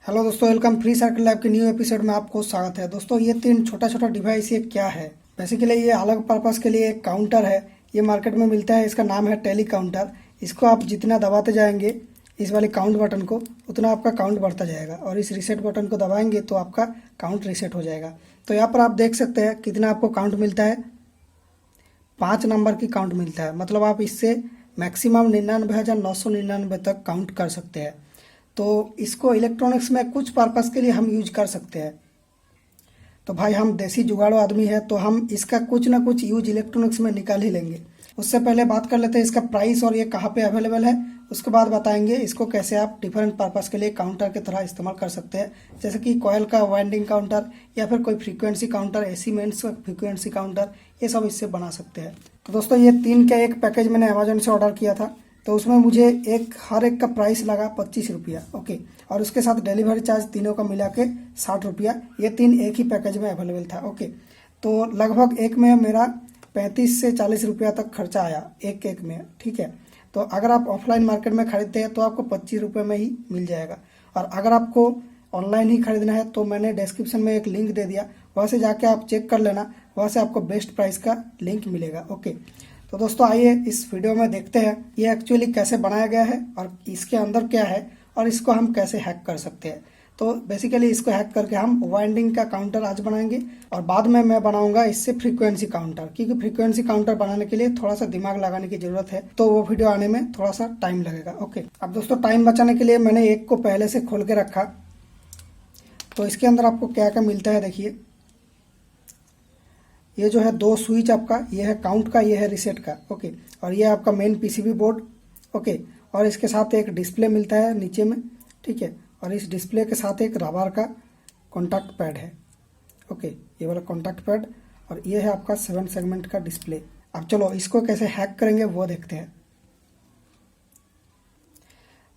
Hello दोस्तों, welcome free circle lab के new episode में आपको स्वागत है। दोस्तों ये तीन छोटा छोटा डिवाइस ये क्या है? बेसिकली ये अलग पर्पस के लिए एक काउंटर है। ये मार्केट में मिलता है, इसका नाम है टेली काउंटर। इसको आप जितना दबाते जाएंगे इस वाले काउंट बटन को, उतना आपका काउंट बढ़ता जाएगा और इस रीसेट बटन को दबाएंगे तो आपका काउंट रीसेट हो जाएगा। तो यहाँ पर आप देख सकते हैं कितना आपको काउंट मिलता है। 5 नंबर की काउंट मिलता है, मतलब आप इससे मैक्सिमम 99,999 तक काउंट कर सकते हैं। तो इसको इलेक्ट्रॉनिक्स में कुछ पर्पस के लिए हम यूज कर सकते हैं। तो भाई हम देसी जुगाड़ू आदमी है तो हम इसका कुछ ना कुछ यूज इलेक्ट्रॉनिक्स में निकाल ही लेंगे। उससे पहले बात कर लेते हैं इसका प्राइस और ये कहाँ पे अवेलेबल है। उसके बाद बताएंगे इसको कैसे आप डिफरेंट पर्पस के लिए काउंटर की तरह इस्तेमाल कर सकते हैं, जैसे कि कॉयल का वाइंडिंग काउंटर या फिर कोई फ्रीक्वेंसी काउंटर, एसी मेंस का फ्रीक्वेंसी काउंटर, ये सब इससे बना सकते हैं। तो दोस्तों ये 3 का एक पैकेज मैंने अमेजोन से ऑर्डर किया था, तो उसमें मुझे हर एक का प्राइस लगा 25 रुपया। ओके, और उसके साथ डिलीवरी चार्ज तीनों का मिला के 60 रुपया। ये 3 एक ही पैकेज में अवेलेबल था। ओके, तो लगभग एक में मेरा 35 से 40 रुपया तक खर्चा आया एक में। ठीक है, तो अगर आप ऑफलाइन मार्केट में खरीदते हैं तो आपको 25 रुपये में ही मिल जाएगा, और अगर आपको ऑनलाइन ही खरीदना है तो मैंने डिस्क्रिप्शन में एक लिंक दे दिया, वहाँ से जाके आप चेक कर लेना, वहाँ से आपको बेस्ट प्राइस का लिंक मिलेगा। ओके, तो दोस्तों आइए इस वीडियो में देखते हैं ये एक्चुअली कैसे बनाया गया है और इसके अंदर क्या है और इसको हम कैसे हैक कर सकते हैं। तो बेसिकली इसको हैक करके हम वाइंडिंग का काउंटर आज बनाएंगे और बाद में मैं बनाऊंगा इससे फ्रीक्वेंसी काउंटर, क्योंकि फ्रीक्वेंसी काउंटर बनाने के लिए थोड़ा सा दिमाग लगाने की जरूरत है, तो वो वीडियो आने में थोड़ा सा टाइम लगेगा। ओके, अब दोस्तों टाइम बचाने के लिए मैंने एक को पहले से खोल के रखा। तो इसके अंदर आपको क्या क्या मिलता है देखिए। ये जो है 2 स्विच आपका, ये है काउंट का, ये है रीसेट का। ओके, और ये आपका मेन पीसीबी बोर्ड। ओके, और इसके साथ एक डिस्प्ले मिलता है नीचे में। ठीक है, और इस डिस्प्ले के साथ एक रबर का कॉन्टैक्ट पैड है। ओके, ये वाला कॉन्टैक्ट पैड, और ये है आपका 7 सेगमेंट का डिस्प्ले। अब चलो इसको कैसे हैक करेंगे वो देखते हैं।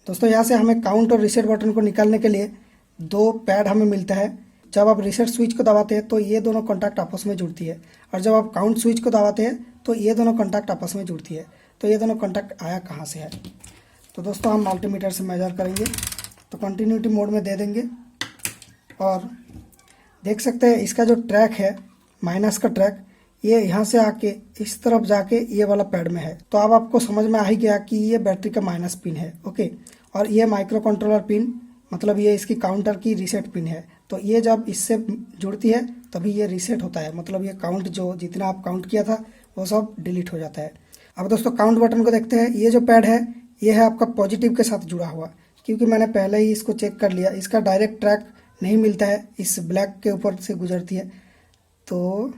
दोस्तों यहाँ से हमें काउंट और रीसेट बटन को निकालने के लिए 2 पैड हमें मिलता है। जब आप रीसेट स्विच को दबाते हैं तो ये दोनों कॉन्टैक्ट आपस में जुड़ती है, और जब आप काउंट स्विच को दबाते हैं तो ये दोनों कॉन्टैक्ट आपस में जुड़ती है। तो ये दोनों कॉन्टैक्ट आया कहाँ से है? तो दोस्तों हम मल्टीमीटर से मेजर करेंगे, तो कंटिन्यूटी मोड में दे देंगे और देख सकते हैं इसका जो ट्रैक है, माइनस का ट्रैक, ये यहाँ से आके इस तरफ जाके ये वाला पैड में है। तो अब आपको समझ में आ ही गया कि ये बैटरी का माइनस पिन है। ओके, और ये माइक्रो कंट्रोलर पिन, मतलब ये इसकी काउंटर की रीसेट पिन है। तो ये जब इससे जुड़ती है तभी ये रीसेट होता है, मतलब ये काउंट जो जितना आप काउंट किया था वो सब डिलीट हो जाता है। अब दोस्तों काउंट बटन को देखते हैं। ये जो पैड है ये है आपका पॉजिटिव के साथ जुड़ा हुआ, क्योंकि मैंने पहले ही इसको चेक कर लिया, इसका डायरेक्ट ट्रैक नहीं मिलता है, इस ब्लैक के ऊपर से गुजरती है। तो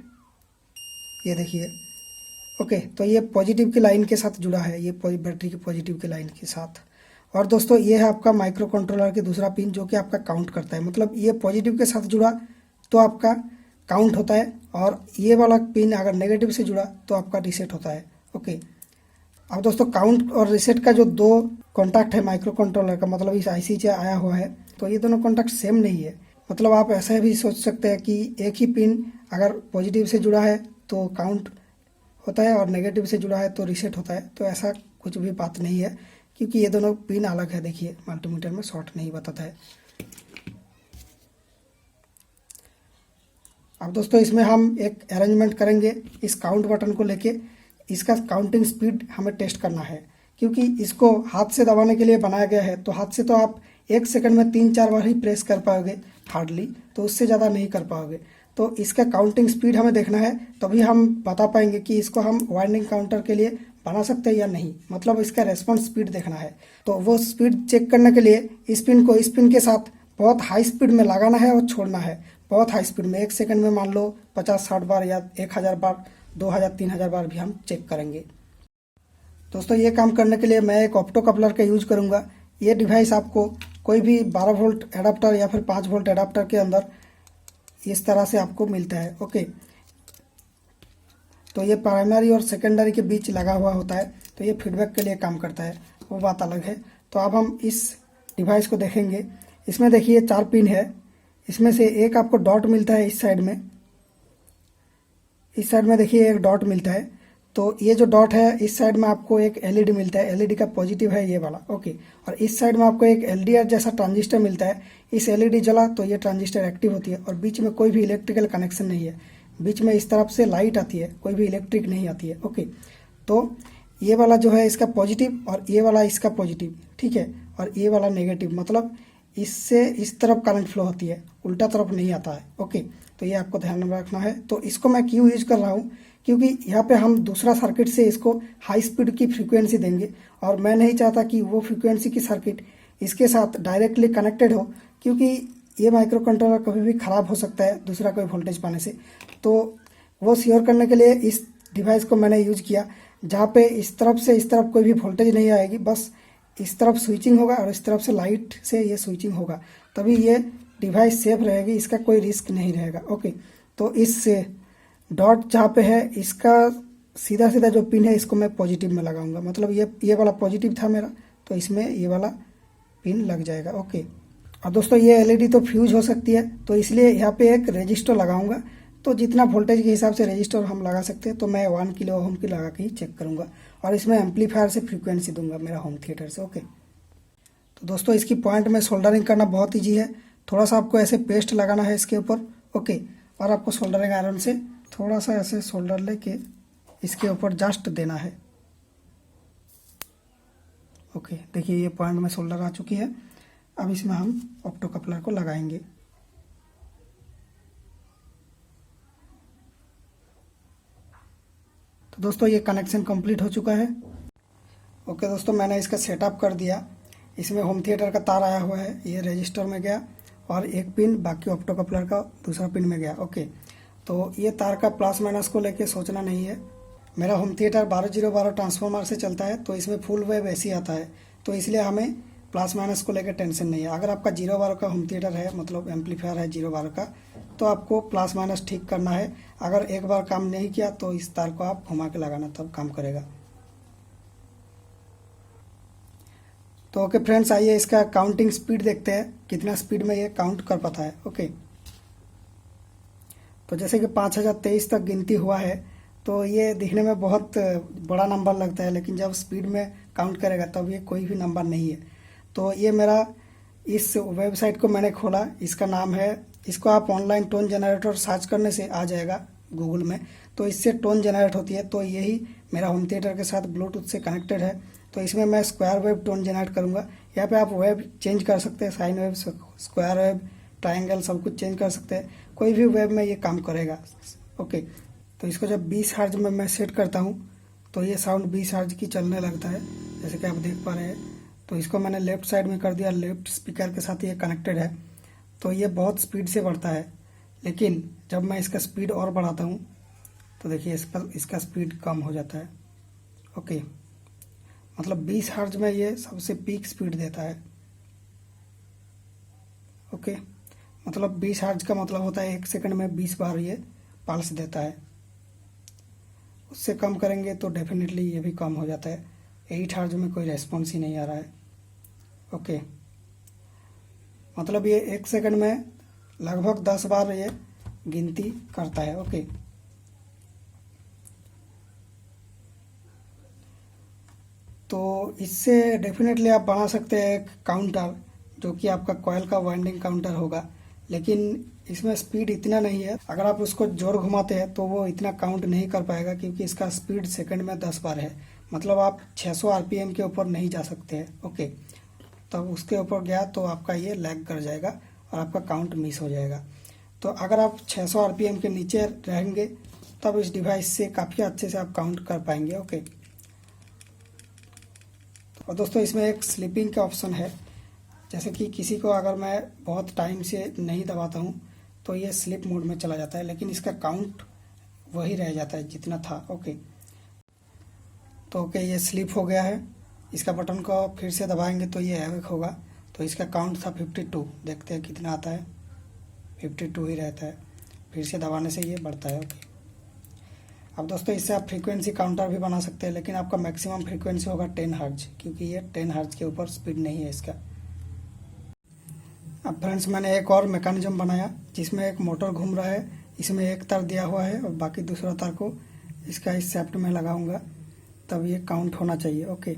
ये देखिए। ओके, तो ये पॉजिटिव की लाइन के साथ जुड़ा है, ये बैटरी की पॉजिटिव की लाइन के साथ। और दोस्तों ये है आपका माइक्रो कंट्रोलर की दूसरा पिन, जो कि आपका काउंट करता है, मतलब ये पॉजिटिव के साथ जुड़ा तो आपका काउंट होता है, और ये वाला पिन अगर नेगेटिव से जुड़ा तो आपका रीसेट होता है। ओके, अब दोस्तों काउंट और रीसेट का जो 2 कॉन्टैक्ट है माइक्रो कंट्रोलर का, मतलब इस आईसी से आया हुआ है, तो ये दोनों कॉन्टैक्ट सेम नहीं है। मतलब आप ऐसा भी सोच सकते हैं कि एक ही पिन अगर पॉजिटिव से जुड़ा है तो काउंट होता है और नेगेटिव से जुड़ा है तो रीसेट होता है। तो ऐसा कुछ भी बात नहीं है, क्योंकि ये दोनों पिन अलग है। देखिए मल्टीमीटर में शॉर्ट नहीं बताता है। अब दोस्तों इसमें हम एक अरेंजमेंट करेंगे इस काउंट बटन को लेके। इसका काउंटिंग स्पीड हमें टेस्ट करना है, क्योंकि इसको हाथ से दबाने के लिए बनाया गया है। तो हाथ से तो आप 1 सेकंड में 3-4 बार ही प्रेस कर पाओगे हार्डली, तो उससे ज़्यादा नहीं कर पाओगे। तो इसका काउंटिंग स्पीड हमें देखना है, तभी हम बता पाएंगे कि इसको हम वाइंडिंग काउंटर के लिए बना सकते हैं या नहीं। मतलब इसका रेस्पॉन्स स्पीड देखना है। तो वो स्पीड चेक करने के लिए इस पिन को इस पिन के साथ बहुत हाई स्पीड में लगाना है और छोड़ना है। बहुत हाई स्पीड में 1 सेकंड में मान लो 50-60 बार या 1000 बार, 2000-3000 बार भी हम चेक करेंगे। दोस्तों ये काम करने के लिए मैं एक ऑप्टो कपलर का यूज करूँगा। ये डिवाइस आपको कोई भी 12 वोल्ट एडाप्टर या फिर 5 वोल्ट एडाप्टर के अंदर इस तरह से आपको मिलता है। ओके, तो ये प्राइमरी और सेकेंडरी के बीच लगा हुआ होता है, तो ये फीडबैक के लिए काम करता है, वो बात अलग है। तो अब हम इस डिवाइस को देखेंगे। इसमें देखिए 4 पिन है, इसमें से एक आपको डॉट मिलता है इस साइड में, इस साइड में देखिए एक डॉट मिलता है। तो ये जो डॉट है इस साइड में आपको एक एलईडी मिलता है, एलईडी का पॉजिटिव है ये वाला, ओके। और इस साइड में आपको एक एलडीआर जैसा ट्रांजिस्टर मिलता है। इस एलईडी जला तो ये ट्रांजिस्टर एक्टिव होती है और बीच में कोई भी इलेक्ट्रिकल कनेक्शन नहीं है। बीच में इस तरफ से लाइट आती है, कोई भी इलेक्ट्रिक नहीं आती है, ओके। तो ये वाला जो है इसका पॉजिटिव और ये वाला इसका पॉजिटिव, ठीक है। और ये वाला नेगेटिव, मतलब इससे इस तरफ करंट फ्लो होती है, उल्टा तरफ नहीं आता है, ओके। तो ये आपको ध्यान में रखना है। तो इसको मैं क्यों यूज कर रहा हूँ, क्योंकि यहाँ पे हम दूसरा सर्किट से इसको हाई स्पीड की फ्रीक्वेंसी देंगे और मैं नहीं चाहता कि वो फ्रीक्वेंसी की सर्किट इसके साथ डायरेक्टली कनेक्टेड हो, क्योंकि ये माइक्रो कंट्रोलर कभी भी ख़राब हो सकता है दूसरा कोई वोल्टेज पाने से। तो वो श्योर करने के लिए इस डिवाइस को मैंने यूज किया, जहाँ पे इस तरफ से इस तरफ कोई भी वोल्टेज नहीं आएगी, बस इस तरफ स्विचिंग होगा और इस तरफ से लाइट से ये स्विचिंग होगा, तभी ये डिवाइस सेफ रहेगी, इसका कोई रिस्क नहीं रहेगा, ओके। तो इस डॉट जहाँ पे है इसका सीधा सीधा जो पिन है इसको मैं पॉजिटिव में लगाऊंगा, मतलब ये वाला पॉजिटिव था मेरा, तो इसमें ये वाला पिन लग जाएगा, ओके। और दोस्तों ये एलईडी तो फ्यूज हो सकती है, तो इसलिए यहाँ पे एक रजिस्टर लगाऊंगा। तो जितना वोल्टेज के हिसाब से रजिस्टर हम लगा सकते हैं, तो मैं 1 किलो ओम की लगा के ही चेक करूंगा और इसमें एम्पलीफायर से फ्रीक्वेंसी दूंगा मेरा होम थिएटर से, ओके। तो दोस्तों इसकी पॉइंट में सोल्डरिंग करना बहुत ईजी है। थोड़ा सा आपको ऐसे पेस्ट लगाना है इसके ऊपर, ओके। और आपको सोल्डरिंग आयरन से थोड़ा सा ऐसे सोल्डर लेके इसके ऊपर जस्ट देना है, ओके। देखिए ये पॉइंट में सोल्डर आ चुकी है। अब इसमें हम ऑप्टो कपलर को लगाएंगे। तो दोस्तों ये कनेक्शन कंप्लीट हो चुका है, ओके। दोस्तों मैंने इसका सेटअप कर दिया। इसमें होम थिएटर का तार आया हुआ है, ये रजिस्टर में गया और एक पिन बाकी ऑप्टो कपलर का दूसरा पिन में गया, ओके। तो ये तार का प्लस माइनस को लेके सोचना नहीं है। मेरा होम थिएटर 12012 ट्रांसफार्मर से चलता है, तो इसमें फुल वेव एसी आता है, तो इसलिए हमें प्लस माइनस को लेकर टेंशन नहीं है। अगर आपका 012 का होम थिएटर है, मतलब एम्पलीफायर है 012 का, तो आपको प्लस माइनस ठीक करना है। अगर एक बार काम नहीं किया तो इस तार को आप घुमा के लगाना, तब काम करेगा। तो ओके फ्रेंड्स, आइए इसका काउंटिंग स्पीड देखते हैं, कितना स्पीड में ये काउंट कर पाता है, ओके। तो जैसे कि 5023 तक गिनती हुआ है, तो ये दिखने में बहुत बड़ा नंबर लगता है, लेकिन जब स्पीड में काउंट करेगा तब ये कोई भी नंबर नहीं है। तो ये मेरा इस वेबसाइट को मैंने खोला, इसका नाम है, इसको आप ऑनलाइन टोन जनरेटर सर्च करने से आ जाएगा गूगल में। तो इससे टोन जनरेट होती है, तो यही मेरा होम थिएटर के साथ ब्लूटूथ से कनेक्टेड है। तो इसमें मैं स्क्वायर वेव टोन जनरेट करूँगा। यहाँ पे आप वेव चेंज कर सकते हैं, sine wave, square wave, triangle, सब कुछ चेंज कर सकते हैं। कोई भी वेव में ये काम करेगा, ओके। तो इसको जब 20 हर्ट्ज में मैं सेट करता हूँ तो ये साउंड 20 हर्ट्ज की चलने लगता है, जैसे कि आप देख पा रहे हैं। तो इसको मैंने लेफ्ट साइड में कर दिया, लेफ्ट स्पीकर के साथ ये कनेक्टेड है, तो ये बहुत स्पीड से बढ़ता है। लेकिन जब मैं इसका स्पीड और बढ़ाता हूँ तो देखिए इसका स्पीड कम हो जाता है, ओके। मतलब 20 हर्ट्ज में ये सबसे पीक स्पीड देता है, ओके। मतलब 20 हर्ट्ज का मतलब होता है 1 सेकंड में 20 बार ये पल्स देता है। उससे कम करेंगे तो डेफिनेटली ये भी कम हो जाता है। 8 हर्ट्ज में कोई रेस्पॉन्स ही नहीं आ रहा है, ओके। मतलब ये 1 सेकंड में लगभग 10 बार ये गिनती करता है, ओके। तो इससे डेफिनेटली आप बना सकते हैं एक काउंटर, जो कि आपका कॉइल का वाइंडिंग काउंटर होगा, लेकिन इसमें स्पीड इतना नहीं है। अगर आप उसको जोर घुमाते हैं तो वो इतना काउंट नहीं कर पाएगा, क्योंकि इसका स्पीड सेकंड में 10 बार है। मतलब आप 600 आरपीएम के ऊपर नहीं जा सकते हैं, ओके। तब उसके ऊपर गया तो आपका ये लैग कर जाएगा और आपका काउंट मिस हो जाएगा। तो अगर आप 600 आरपीएम के नीचे रहेंगे तब इस डिवाइस से काफ़ी अच्छे से आप काउंट कर पाएंगे, ओके। और दोस्तों इसमें एक स्लीपिंग का ऑप्शन है, जैसे कि किसी को अगर मैं बहुत टाइम से नहीं दबाता हूँ तो ये स्लीप मोड में चला जाता है, लेकिन इसका काउंट वही रह जाता है जितना था, ओके। तो ओके ये स्लीप हो गया है। इसका बटन को फिर से दबाएंगे तो ये एवेक होगा। तो इसका काउंट था 52, देखते हैं कितना आता है। 52 ही रहता है, फिर से दबाने से ये बढ़ता है, ओके। अब दोस्तों इससे आप फ्रीक्वेंसी काउंटर भी बना सकते हैं, लेकिन आपका मैक्सिमम फ्रीक्वेंसी होगा 10 हर्ट्ज, क्योंकि ये 10 हर्ट्ज के ऊपर स्पीड नहीं है इसका। अब फ्रेंड्स मैंने एक और मैकेनिज्म बनाया जिसमें एक मोटर घूम रहा है, इसमें एक तार दिया हुआ है और बाकी दूसरा तार को इसका इस शेफ्ट में लगाऊंगा तब ये काउंट होना चाहिए। ओके,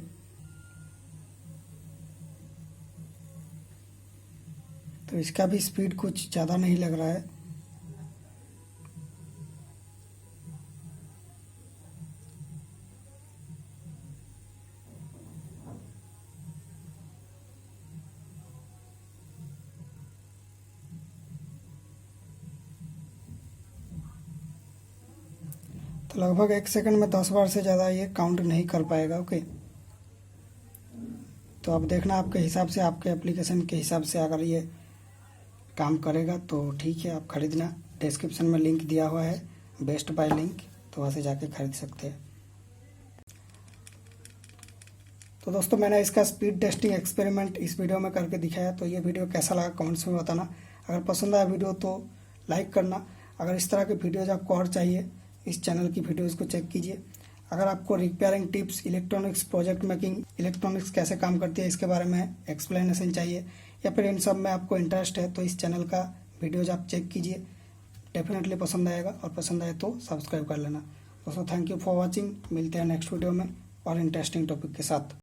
तो इसका भी स्पीड कुछ ज़्यादा नहीं लग रहा है। तो लगभग 1 सेकंड में 10 बार से ज़्यादा ये काउंट नहीं कर पाएगा। ओके, तो अब देखना आपके हिसाब से, आपके एप्लीकेशन के हिसाब से अगर ये काम करेगा तो ठीक है, आप खरीदना। डिस्क्रिप्शन में लिंक दिया हुआ है, बेस्ट बाय लिंक, तो वहाँ से जाके खरीद सकते हैं। तो दोस्तों मैंने इसका स्पीड टेस्टिंग एक्सपेरिमेंट इस वीडियो में करके दिखाया। तो ये वीडियो कैसा लगा कमेंट्स में बताना। अगर पसंद आया वीडियो तो लाइक करना। अगर इस तरह के वीडियोज़ आपको और चाहिए, इस चैनल की वीडियोज़ को चेक कीजिए। अगर आपको repairing tips, electronics project making, electronics कैसे काम करती है इसके बारे में एक्सप्लेनेशन चाहिए, या फिर इन सब में आपको इंटरेस्ट है, तो इस चैनल का वीडियोज़ आप चेक कीजिए, डेफिनेटली पसंद आएगा। और पसंद आए तो सब्सक्राइब कर लेना। दोस्तों थैंक यू फॉर वॉचिंग। मिलते हैं नेक्स्ट वीडियो में और इंटरेस्टिंग टॉपिक के साथ।